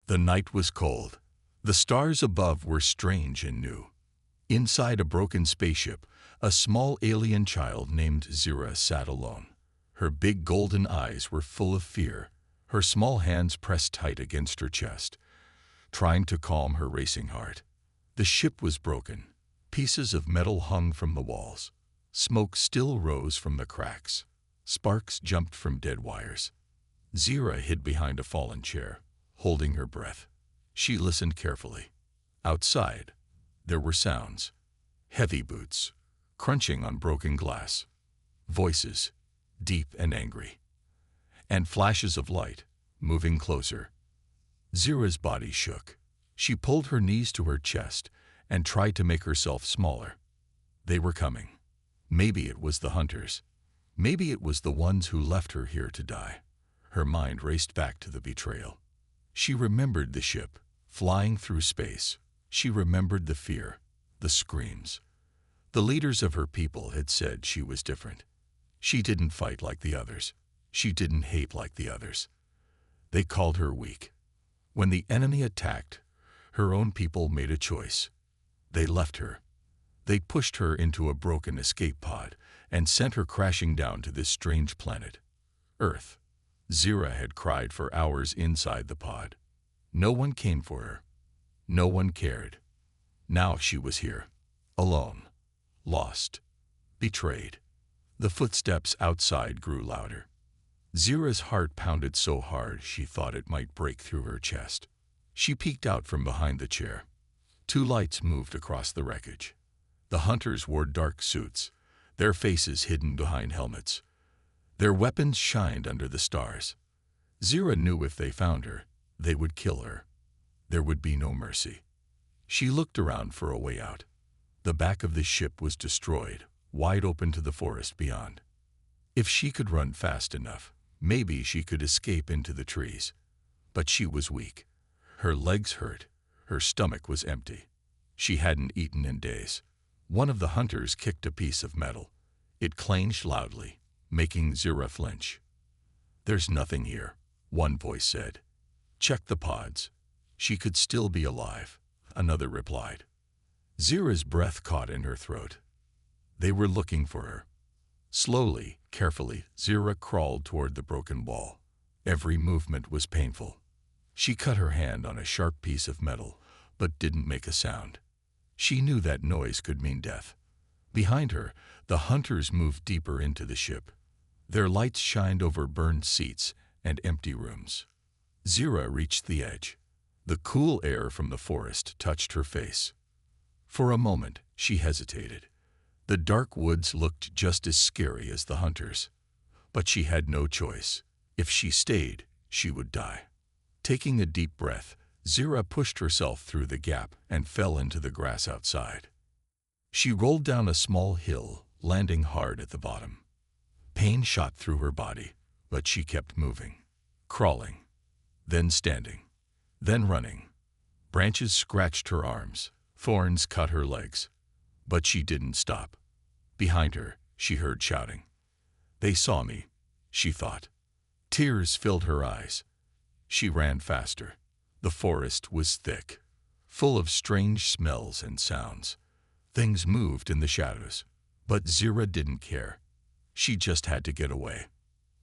The night was cold. The stars above were strange and new. Inside a broken spaceship, a small alien child named Zira sat alone. Her big golden eyes were full of fear, her small hands pressed tight against her chest, trying to calm her racing heart. The ship was broken. Pieces of metal hung from the walls. Smoke still rose from the cracks. Sparks jumped from dead wires. Zira hid behind a fallen chair, holding her breath. She listened carefully. Outside, there were sounds. Heavy boots, crunching on broken glass. Voices, deep and angry. And flashes of light, moving closer. Zira's body shook. She pulled her knees to her chest and tried to make herself smaller. They were coming. Maybe it was the hunters. Maybe it was the ones who left her here to die. Her mind raced back to the betrayal. She remembered the ship, flying through space. She remembered the fear, the screams. The leaders of her people had said she was different. She didn't fight like the others. She didn't hate like the others. They called her weak. When the enemy attacked, her own people made a choice. They left her. They pushed her into a broken escape pod and sent her crashing down to this strange planet, Earth. Zira had cried for hours inside the pod. No one came for her. No one cared. Now she was here, alone, lost, betrayed. The footsteps outside grew louder. Zira's heart pounded so hard she thought it might break through her chest. She peeked out from behind the chair. Two lights moved across the wreckage. The hunters wore dark suits, their faces hidden behind helmets. Their weapons shined under the stars. Zira knew if they found her, they would kill her. There would be no mercy. She looked around for a way out. The back of the ship was destroyed, wide open to the forest beyond. If she could run fast enough, maybe she could escape into the trees. But she was weak. Her legs hurt. Her stomach was empty. She hadn't eaten in days. One of the hunters kicked a piece of metal. It clanged loudly, making Zira flinch. "There's nothing here," one voice said. "Check the pods." "She could still be alive," another replied. Zira's breath caught in her throat. They were looking for her. Slowly, carefully, Zira crawled toward the broken wall. Every movement was painful. She cut her hand on a sharp piece of metal, but didn't make a sound. She knew that noise could mean death. Behind her, the hunters moved deeper into the ship. Their lights shined over burned seats and empty rooms. Zira reached the edge. The cool air from the forest touched her face. For a moment, she hesitated. The dark woods looked just as scary as the hunters. But she had no choice. If she stayed, she would die. Taking a deep breath, Zira pushed herself through the gap and fell into the grass outside. She rolled down a small hill, landing hard at the bottom. Pain shot through her body, but she kept moving, crawling, then standing, then running. Branches scratched her arms, thorns cut her legs, but she didn't stop. Behind her, she heard shouting. "They saw me," she thought. Tears filled her eyes. She ran faster. The forest was thick, full of strange smells and sounds. Things moved in the shadows, but Zira didn't care. She just had to get away.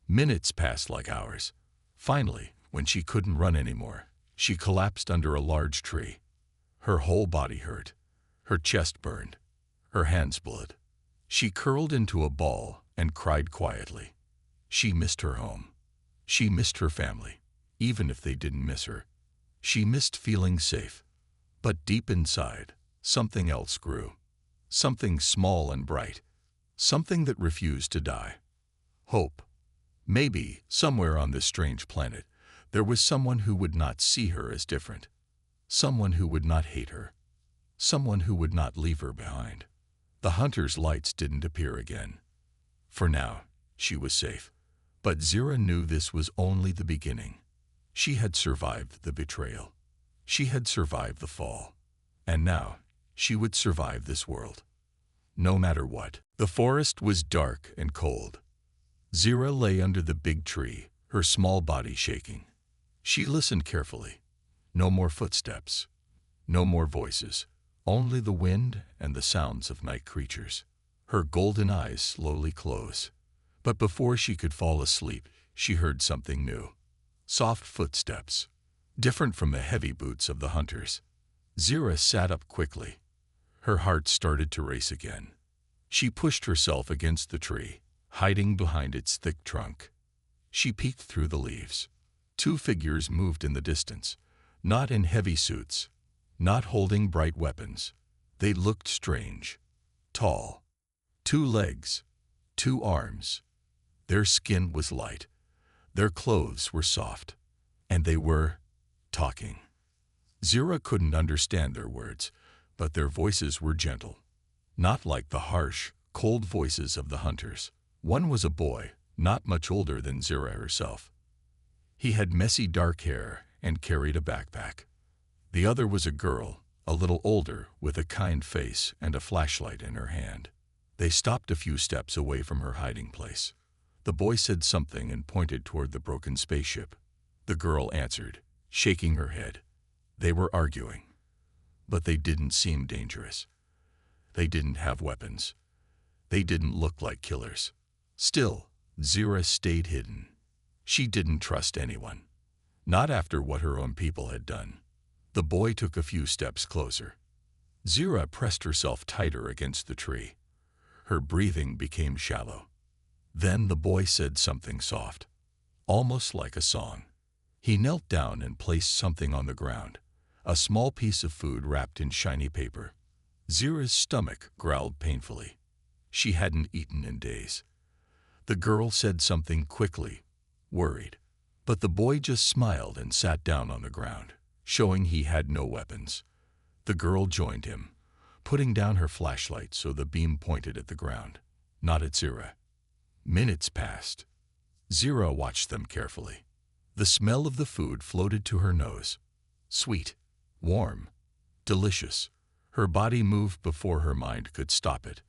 Minutes passed like hours. Finally, when she couldn't run anymore, she collapsed under a large tree. Her whole body hurt. Her chest burned. Her hands bled. She curled into a ball and cried quietly. She missed her home. She missed her family, even if they didn't miss her. She missed feeling safe. But deep inside, something else grew. Something small and bright. Something that refused to die. Hope. Maybe, somewhere on this strange planet, there was someone who would not see her as different. Someone who would not hate her. Someone who would not leave her behind. The hunter's lights didn't appear again. For now, she was safe. But Zira knew this was only the beginning. She had survived the betrayal. She had survived the fall. And now, she would survive this world. No matter what. The forest was dark and cold. Zira lay under the big tree, her small body shaking. She listened carefully. No more footsteps. No more voices. Only the wind and the sounds of night creatures. Her golden eyes slowly close. But before she could fall asleep, she heard something new. Soft footsteps, different from the heavy boots of the hunters. Zira sat up quickly. Her heart started to race again. She pushed herself against the tree, hiding behind its thick trunk. She peeked through the leaves. 2 figures moved in the distance, not in heavy suits, not holding bright weapons. They looked strange. Tall. 2 legs, 2 arms. Their skin was light. Their clothes were soft. And they were talking. Zira couldn't understand their words, but their voices were gentle. Not like the harsh, cold voices of the hunters. One was a boy, not much older than Zira herself. He had messy dark hair and carried a backpack. The other was a girl, a little older, with a kind face and a flashlight in her hand. They stopped a few steps away from her hiding place. The boy said something and pointed toward the broken spaceship. The girl answered, shaking her head. They were arguing. But they didn't seem dangerous. They didn't have weapons. They didn't look like killers. Still, Zira stayed hidden. She didn't trust anyone. Not after what her own people had done. The boy took a few steps closer. Zira pressed herself tighter against the tree. Her breathing became shallow. Then the boy said something soft, almost like a song. He knelt down and placed something on the ground, a small piece of food wrapped in shiny paper. Zira's stomach growled painfully. She hadn't eaten in days. The girl said something quickly, worried. But the boy just smiled and sat down on the ground, showing he had no weapons. The girl joined him, putting down her flashlight so the beam pointed at the ground, not at Zira. Minutes passed. Zira watched them carefully. The smell of the food floated to her nose. Sweet, warm, delicious. Her body moved before her mind could stop it.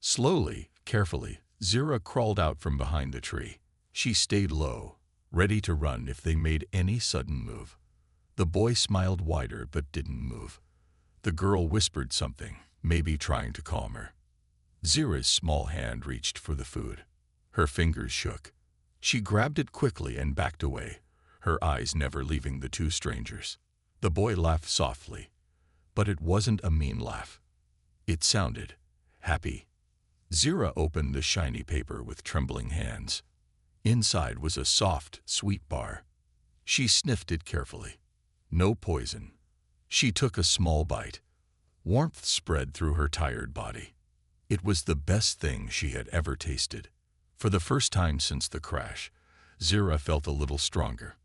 Slowly, carefully, Zira crawled out from behind the tree. She stayed low, ready to run if they made any sudden move. The boy smiled wider but didn't move. The girl whispered something, maybe trying to calm her. Zira's small hand reached for the food. Her fingers shook. She grabbed it quickly and backed away, her eyes never leaving the 2 strangers. The boy laughed softly, but it wasn't a mean laugh. It sounded happy. Zira opened the shiny paper with trembling hands. Inside was a soft, sweet bar. She sniffed it carefully. No poison. She took a small bite. Warmth spread through her tired body. It was the best thing she had ever tasted. For the first time since the crash, Zira felt a little stronger.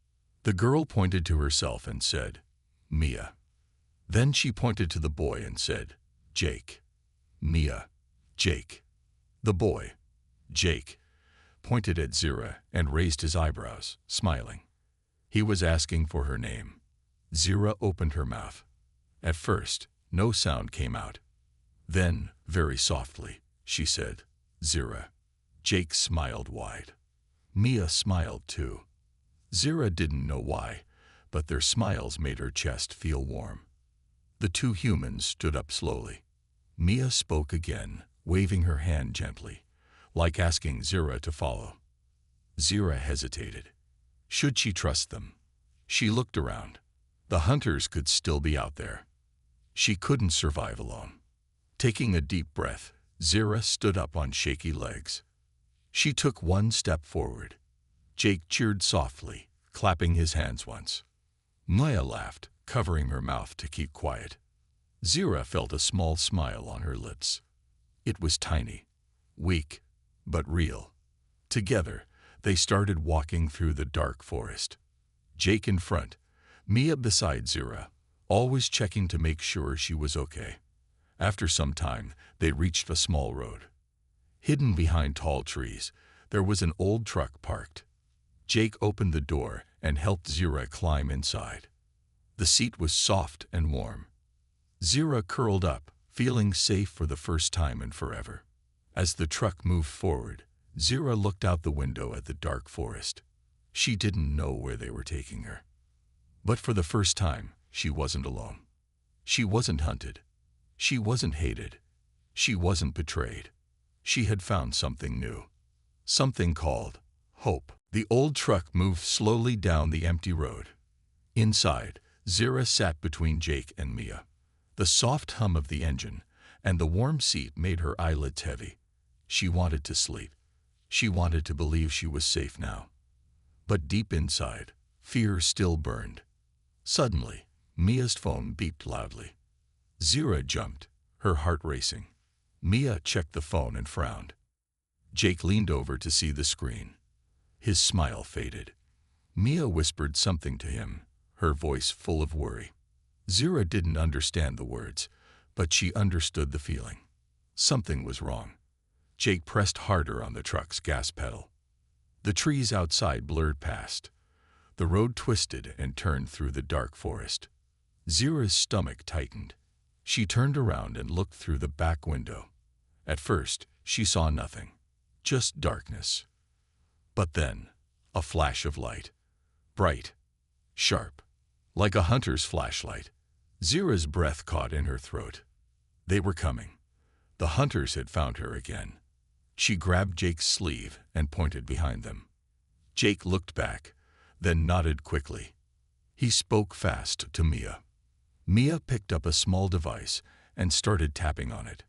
The girl pointed to herself and said, Mia. Then she pointed to the boy and said, Jake. Mia. Jake. The boy, Jake, pointed at Zira and raised his eyebrows, smiling. He was asking for her name. Zira opened her mouth. At first, no sound came out. Then, very softly, she said, Zira. Jake smiled wide. Mia smiled too. Zira didn't know why, but their smiles made her chest feel warm. The 2 humans stood up slowly. Mia spoke again, waving her hand gently, like asking Zira to follow. Zira hesitated. Should she trust them? She looked around. The hunters could still be out there. She couldn't survive alone. Taking a deep breath, Zira stood up on shaky legs. She took 1 step forward. Jake cheered softly, clapping his hands once. Mia laughed, covering her mouth to keep quiet. Zira felt a small smile on her lips. It was tiny, weak, but real. Together, they started walking through the dark forest. Jake in front, Mia beside Zira, always checking to make sure she was okay. After some time, they reached a small road. Hidden behind tall trees, there was an old truck parked. Jake opened the door and helped Zira climb inside. The seat was soft and warm. Zira curled up, feeling safe for the first time in forever. As the truck moved forward, Zira looked out the window at the dark forest. She didn't know where they were taking her. But for the first time, she wasn't alone. She wasn't hunted. She wasn't hated. She wasn't betrayed. She had found something new. Something called hope. The old truck moved slowly down the empty road. Inside, Zira sat between Jake and Mia. The soft hum of the engine and the warm seat made her eyelids heavy. She wanted to sleep. She wanted to believe she was safe now. But deep inside, fear still burned. Suddenly, Mia's phone beeped loudly. Zira jumped, her heart racing. Mia checked the phone and frowned. Jake leaned over to see the screen. His smile faded. Mia whispered something to him, her voice full of worry. Zira didn't understand the words, but she understood the feeling. Something was wrong. Jake pressed harder on the truck's gas pedal. The trees outside blurred past. The road twisted and turned through the dark forest. Zira's stomach tightened. She turned around and looked through the back window. At first, she saw nothing, just darkness. But then, a flash of light. Bright, sharp, like a hunter's flashlight. Zira's breath caught in her throat. They were coming. The hunters had found her again. She grabbed Jake's sleeve and pointed behind them. Jake looked back, then nodded quickly. He spoke fast to Mia. Mia picked up a small device and started tapping on it.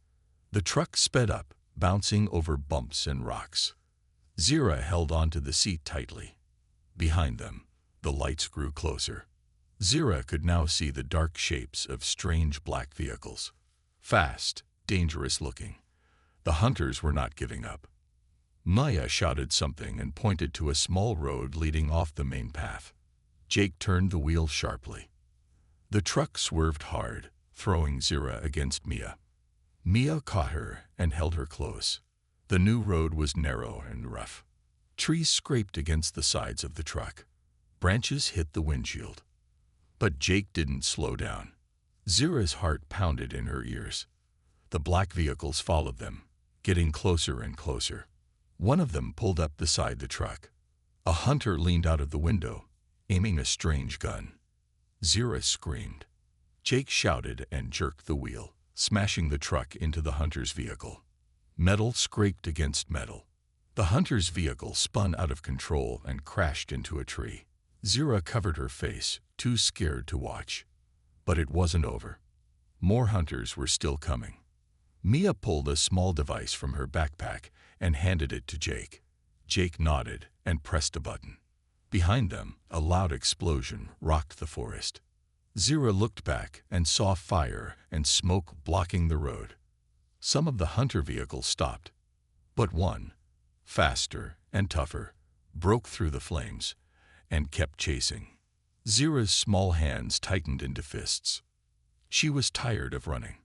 The truck sped up, bouncing over bumps and rocks. Zira held onto the seat tightly. Behind them, the lights grew closer. Zira could now see the dark shapes of strange black vehicles. Fast, dangerous looking. The hunters were not giving up. Maya shouted something and pointed to a small road leading off the main path. Jake turned the wheel sharply. The truck swerved hard, throwing Zira against Mia. Mia caught her and held her close. The new road was narrow and rough. Trees scraped against the sides of the truck. Branches hit the windshield. But Jake didn't slow down. Zira's heart pounded in her ears. The black vehicles followed them, getting closer and closer. One of them pulled up beside the truck. A hunter leaned out of the window, aiming a strange gun. Zira screamed. Jake shouted and jerked the wheel, smashing the truck into the hunter's vehicle. Metal scraped against metal. The hunter's vehicle spun out of control and crashed into a tree. Zira covered her face, too scared to watch. But it wasn't over. More hunters were still coming. Mia pulled a small device from her backpack and handed it to Jake. Jake nodded and pressed a button. Behind them, a loud explosion rocked the forest. Zira looked back and saw fire and smoke blocking the road. Some of the hunter vehicles stopped, but one, faster and tougher, broke through the flames and kept chasing. Zira's small hands tightened into fists. She was tired of running,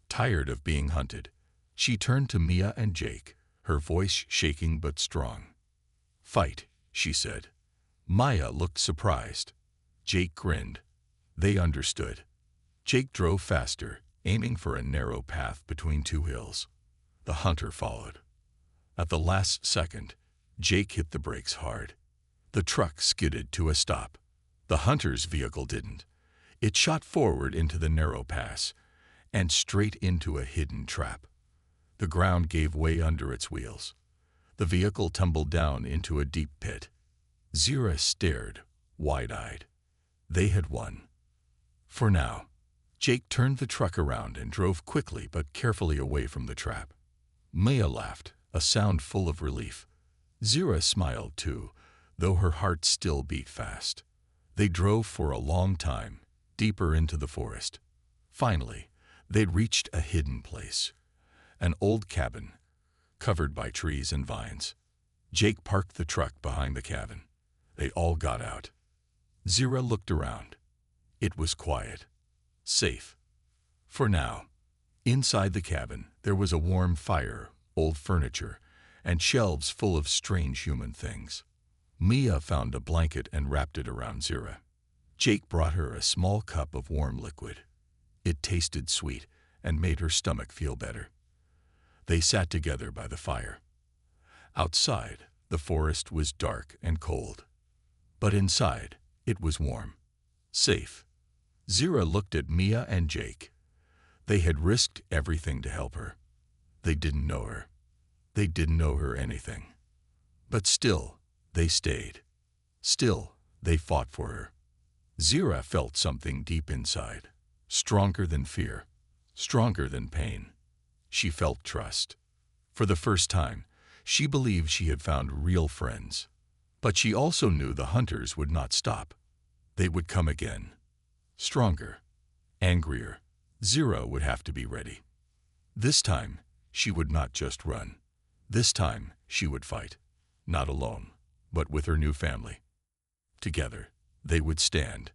tired of being hunted. She turned to Mia and Jake, her voice shaking but strong. "Fight," she said. Maya looked surprised. Jake grinned. They understood. Jake drove faster, aiming for a narrow path between two hills. The hunter followed. At the last second, Jake hit the brakes hard. The truck skidded to a stop. The hunter's vehicle didn't. It shot forward into the narrow pass and straight into a hidden trap. The ground gave way under its wheels. The vehicle tumbled down into a deep pit. Zira stared, wide-eyed. They had won. For now. Jake turned the truck around and drove quickly but carefully away from the trap. Maya laughed, a sound full of relief. Zira smiled too, though her heart still beat fast. They drove for a long time, deeper into the forest. Finally, they'd reached a hidden place. An old cabin, covered by trees and vines. Jake parked the truck behind the cabin. They all got out. Zira looked around. It was quiet. Safe. For now. Inside the cabin, there was a warm fire, old furniture, and shelves full of strange human things. Mia found a blanket and wrapped it around Zira. Jake brought her a small cup of warm liquid. It tasted sweet and made her stomach feel better. They sat together by the fire. Outside, the forest was dark and cold. But inside, it was warm, safe. Zira looked at Mia and Jake. They had risked everything to help her. They didn't know her. They didn't know her anything. But still, they stayed. Still, they fought for her. Zira felt something deep inside, stronger than fear, stronger than pain. She felt trust. For the first time, she believed she had found real friends. But she also knew the hunters would not stop. They would come again. Stronger, angrier. Zira would have to be ready. This time, she would not just run. This time, she would fight. Not alone, but with her new family. Together, they would stand.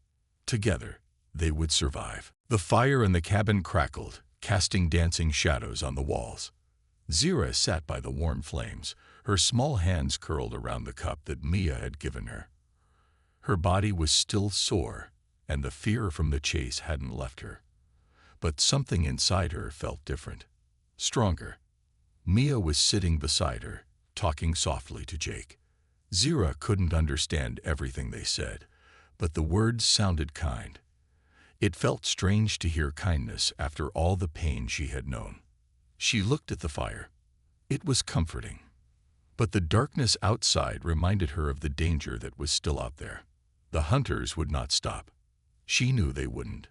Together, they would survive. The fire in the cabin crackled, casting dancing shadows on the walls. Zira sat by the warm flames, her small hands curled around the cup that Mia had given her. Her body was still sore, and the fear from the chase hadn't left her. But something inside her felt different, stronger. Mia was sitting beside her, talking softly to Jake. Zira couldn't understand everything they said, but the words sounded kind. It felt strange to hear kindness after all the pain she had known. She looked at the fire. It was comforting. But the darkness outside reminded her of the danger that was still out there. The hunters would not stop. She knew they wouldn't.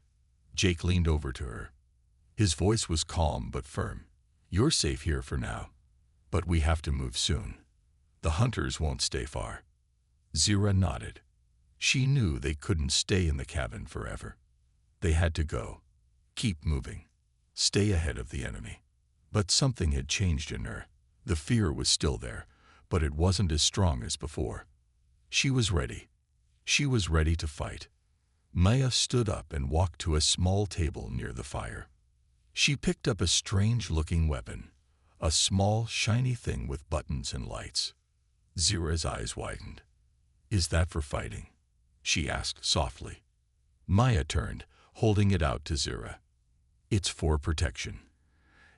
Jake leaned over to her. His voice was calm but firm. "You're safe here for now, but we have to move soon. The hunters won't stay far." Zira nodded. She knew they couldn't stay in the cabin forever. They had to go. Keep moving. Stay ahead of the enemy. But something had changed in her. The fear was still there, but it wasn't as strong as before. She was ready. She was ready to fight. Maya stood up and walked to a small table near the fire. She picked up a strange-looking weapon, a small, shiny thing with buttons and lights. Zira's eyes widened. "Is that for fighting?" she asked softly. Maya turned, holding it out to Zira. "It's for protection.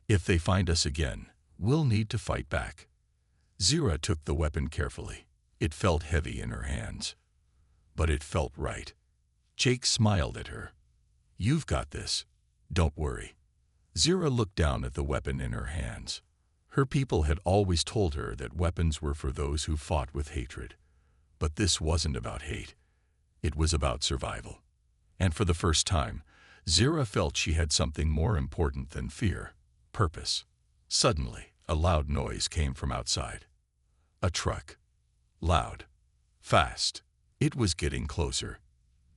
If they find us again, we'll need to fight back." Zira took the weapon carefully. It felt heavy in her hands. But it felt right. Jake smiled at her. "You've got this. Don't worry." Zira looked down at the weapon in her hands. Her people had always told her that weapons were for those who fought with hatred. But this wasn't about hate. It was about survival. And for the first time, Zira felt she had something more important than fear: purpose. Suddenly, a loud noise came from outside. A truck. Loud. Fast. It was getting closer.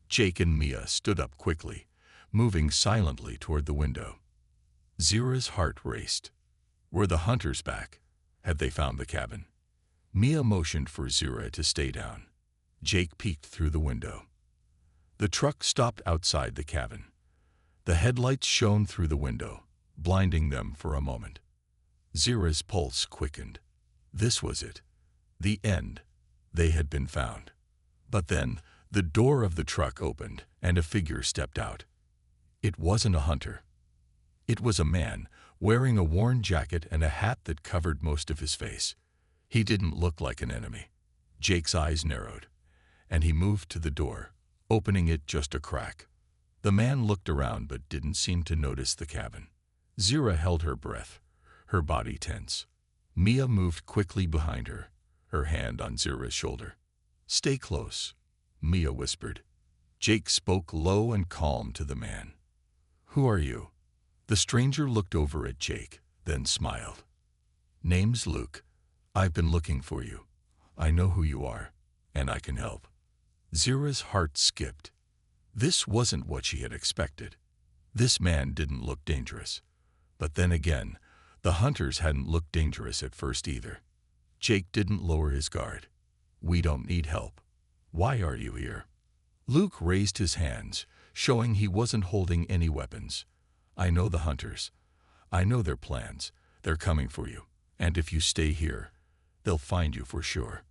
Jake and Mia stood up quickly, moving silently toward the window. Zira's heart raced. Were the hunters back? Had they found the cabin? Mia motioned for Zira to stay down. Jake peeked through the window. The truck stopped outside the cabin. The headlights shone through the window, blinding them for a moment. Zira's pulse quickened. This was it. The end. They had been found. But then, the door of the truck opened, and a figure stepped out. It wasn't a hunter. It was a man, wearing a worn jacket and a hat that covered most of his face. He didn't look like an enemy. Jake's eyes narrowed, and he moved to the door, opening it just a crack. The man looked around but didn't seem to notice the cabin. Zira held her breath, her body tense. Mia moved quickly behind her, her hand on Zira's shoulder. "Stay close," Mia whispered. Jake spoke low and calm to the man. "Who are you?" The stranger looked over at Jake, then smiled. "Name's Luke. I've been looking for you. I know who you are, and I can help." Zira's heart skipped. This wasn't what she had expected. This man didn't look dangerous. But then again, the hunters hadn't looked dangerous at first either. Jake didn't lower his guard. "We don't need help. Why are you here?" Luke raised his hands, showing he wasn't holding any weapons. "I know the hunters. I know their plans. They're coming for you. And if you stay here, they'll find you for sure."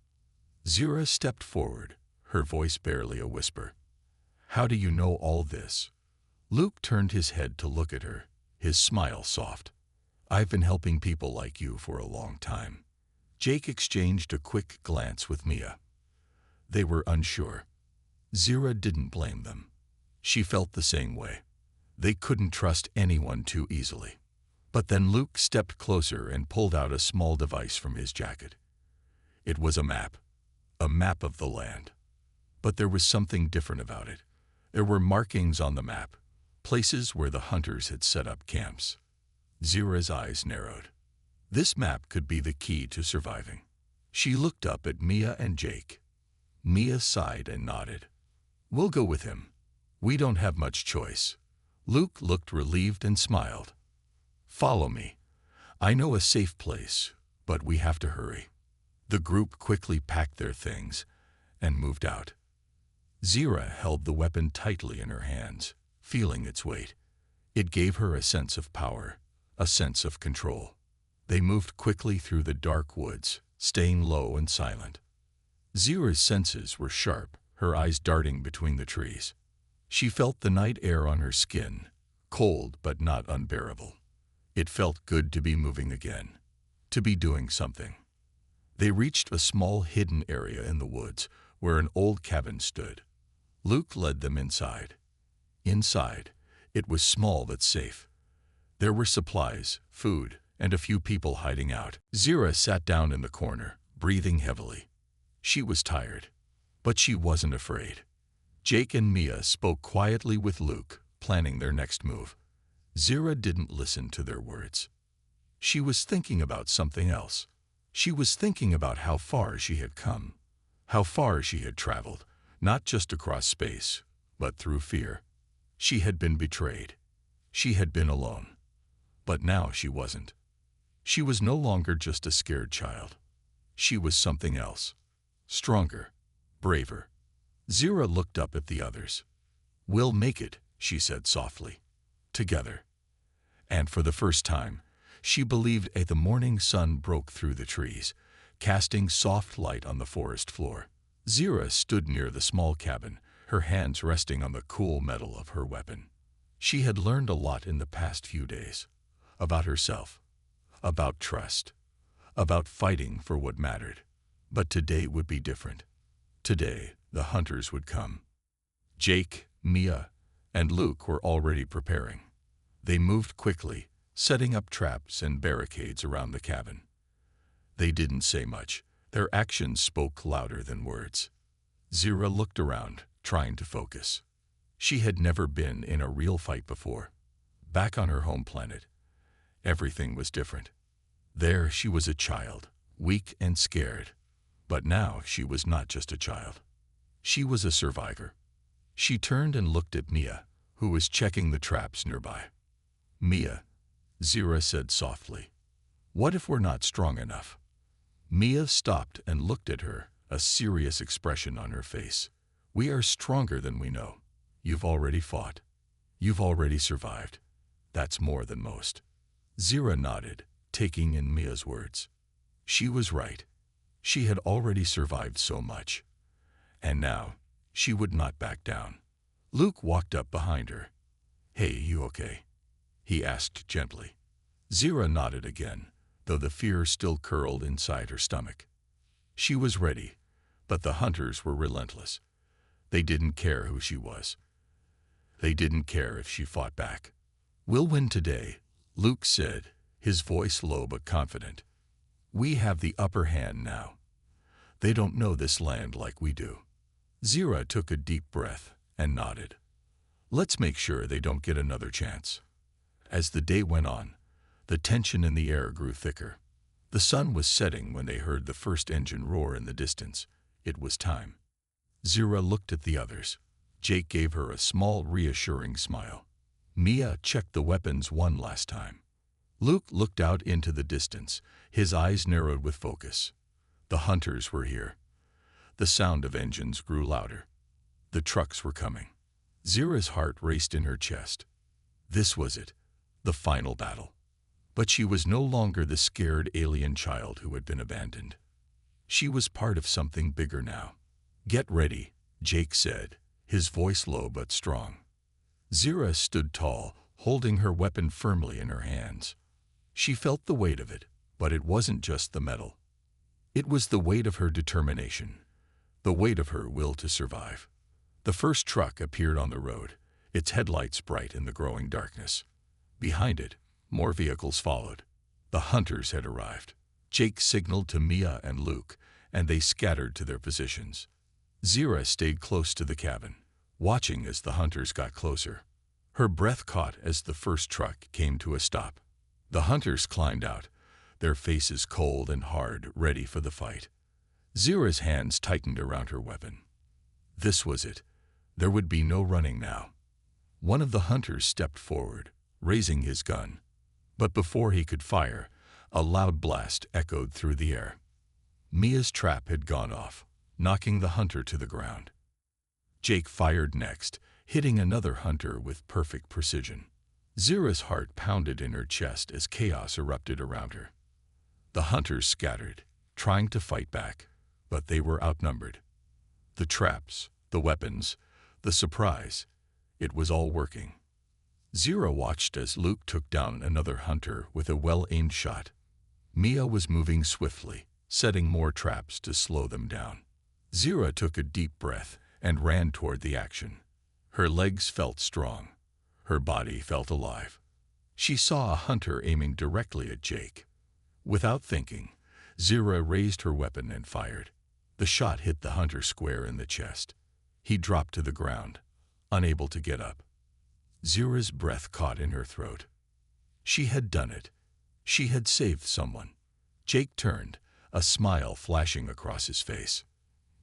Zira stepped forward, her voice barely a whisper. "How do you know all this?" Luke turned his head to look at her, his smile soft. "I've been helping people like you for a long time." Jake exchanged a quick glance with Mia. They were unsure. Zira didn't blame them. She felt the same way. They couldn't trust anyone too easily. But then Luke stepped closer and pulled out a small device from his jacket. It was a map of the land. But there was something different about it. There were markings on the map, places where the hunters had set up camps. Zira's eyes narrowed. This map could be the key to surviving. She looked up at Mia and Jake. Mia sighed and nodded. "We'll go with him. We don't have much choice." Luke looked relieved and smiled. "Follow me. I know a safe place, but we have to hurry." The group quickly packed their things and moved out. Zira held the weapon tightly in her hands, feeling its weight. It gave her a sense of power, a sense of control. They moved quickly through the dark woods, staying low and silent. Zira's senses were sharp, her eyes darting between the trees. She felt the night air on her skin, cold but not unbearable. It felt good to be moving again, to be doing something. They reached a small hidden area in the woods where an old cabin stood. Luke led them inside. Inside, it was small but safe. There were supplies, food, and a few people hiding out. Zira sat down in the corner, breathing heavily. She was tired, but she wasn't afraid. Jake and Mia spoke quietly with Luke, planning their next move. Zira didn't listen to their words. She was thinking about something else. She was thinking about how far she had come, how far she had traveled, not just across space, but through fear. She had been betrayed. She had been alone. But now she wasn't. She was no longer just a scared child. She was something else. Stronger, braver. Zira looked up at the others. "We'll make it," she said softly. "Together." And for the first time, she believed the morning sun broke through the trees, casting soft light on the forest floor. Zira stood near the small cabin, her hands resting on the cool metal of her weapon. She had learned a lot in the past few days. About herself. About trust. About fighting for what mattered. But today would be different. Today, the hunters would come. Jake, Mia, and Luke were already preparing. They moved quickly, setting up traps and barricades around the cabin. They didn't say much. Their actions spoke louder than words. Zira looked around, trying to focus. She had never been in a real fight before. Back on her home planet, everything was different. There she was a child, weak and scared. But now she was not just a child. She was a survivor. She turned and looked at Mia, who was checking the traps nearby. "Mia," Zira said softly, "what if we're not strong enough?" Mia stopped and looked at her, a serious expression on her face. "We are stronger than we know. You've already fought. You've already survived. That's more than most." Zira nodded, taking in Mia's words. She was right. She had already survived so much. And now, she would not back down. Luke walked up behind her. "Hey, you okay?" he asked gently. Zira nodded again, though the fear still curled inside her stomach. She was ready, but the hunters were relentless. They didn't care who she was. They didn't care if she fought back. "We'll win today," Luke said, his voice low but confident. "We have the upper hand now. They don't know this land like we do." Zira took a deep breath and nodded. "Let's make sure they don't get another chance." As the day went on, the tension in the air grew thicker. The sun was setting when they heard the first engine roar in the distance. It was time. Zira looked at the others. Jake gave her a small, reassuring smile. Mia checked the weapons one last time. Luke looked out into the distance, his eyes narrowed with focus. The hunters were here. The sound of engines grew louder. The trucks were coming. Zira's heart raced in her chest. This was it, the final battle. But she was no longer the scared alien child who had been abandoned. She was part of something bigger now. "Get ready," Jake said, his voice low but strong. Zira stood tall, holding her weapon firmly in her hands. She felt the weight of it, but it wasn't just the metal. It was the weight of her determination, the weight of her will to survive. The first truck appeared on the road, its headlights bright in the growing darkness. Behind it, more vehicles followed. The hunters had arrived. Jake signaled to Mia and Luke, and they scattered to their positions. Zira stayed close to the cabin, watching as the hunters got closer. Her breath caught as the first truck came to a stop. The hunters climbed out, their faces cold and hard, ready for the fight. Zira's hands tightened around her weapon. This was it. There would be no running now. One of the hunters stepped forward, raising his gun. But before he could fire, a loud blast echoed through the air. Mia's trap had gone off, knocking the hunter to the ground. Jake fired next, hitting another hunter with perfect precision. Zira's heart pounded in her chest as chaos erupted around her. The hunters scattered, trying to fight back, but they were outnumbered. The traps, the weapons, the surprise, it was all working. Zira watched as Luke took down another hunter with a well-aimed shot. Mia was moving swiftly, setting more traps to slow them down. Zira took a deep breath and ran toward the action. Her legs felt strong. Her body felt alive. She saw a hunter aiming directly at Jake. Without thinking, Zira raised her weapon and fired. The shot hit the hunter square in the chest. He dropped to the ground, unable to get up. Zira's breath caught in her throat. She had done it. She had saved someone. Jake turned, a smile flashing across his face.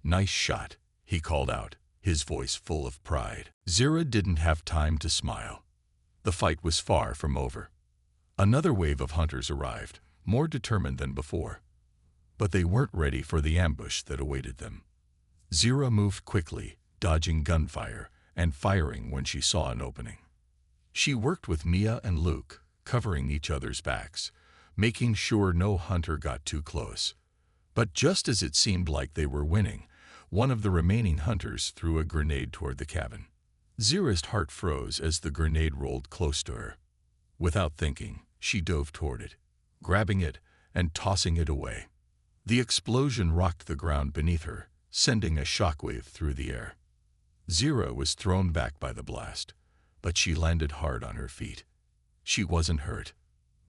"Nice shot," he called out, his voice full of pride. Zira didn't have time to smile. The fight was far from over. Another wave of hunters arrived, more determined than before. But they weren't ready for the ambush that awaited them. Zira moved quickly, dodging gunfire and firing when she saw an opening. She worked with Mia and Luke, covering each other's backs, making sure no hunter got too close. But just as it seemed like they were winning, one of the remaining hunters threw a grenade toward the cabin. Zira's heart froze as the grenade rolled close to her. Without thinking, she dove toward it, grabbing it and tossing it away. The explosion rocked the ground beneath her, sending a shockwave through the air. Zira was thrown back by the blast, but she landed hard on her feet. She wasn't hurt,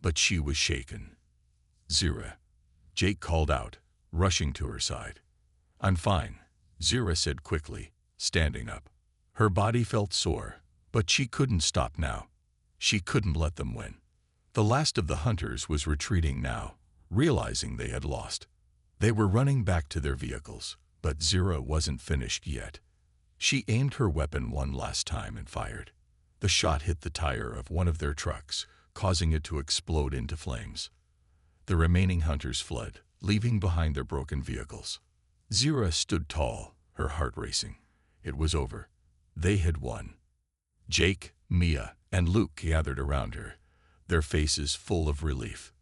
but she was shaken. "Zira," Jake called out, rushing to her side. "I'm fine," Zira said quickly, standing up. Her body felt sore, but she couldn't stop now. She couldn't let them win. The last of the hunters was retreating now, realizing they had lost. They were running back to their vehicles, but Zira wasn't finished yet. She aimed her weapon one last time and fired. The shot hit the tire of one of their trucks, causing it to explode into flames. The remaining hunters fled, leaving behind their broken vehicles. Zira stood tall, her heart racing. It was over. They had won. Jake, Mia, and Luke gathered around her, their faces full of relief.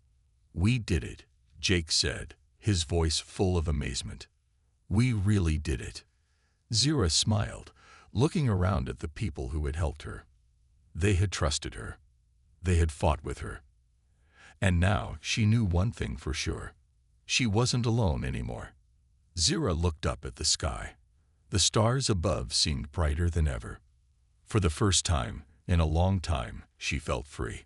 "We did it," Jake said, his voice full of amazement. "We really did it." Zira smiled, looking around at the people who had helped her. They had trusted her. They had fought with her. And now she knew one thing for sure. She wasn't alone anymore. Zira looked up at the sky. The stars above seemed brighter than ever. For the first time in a long time, she felt free.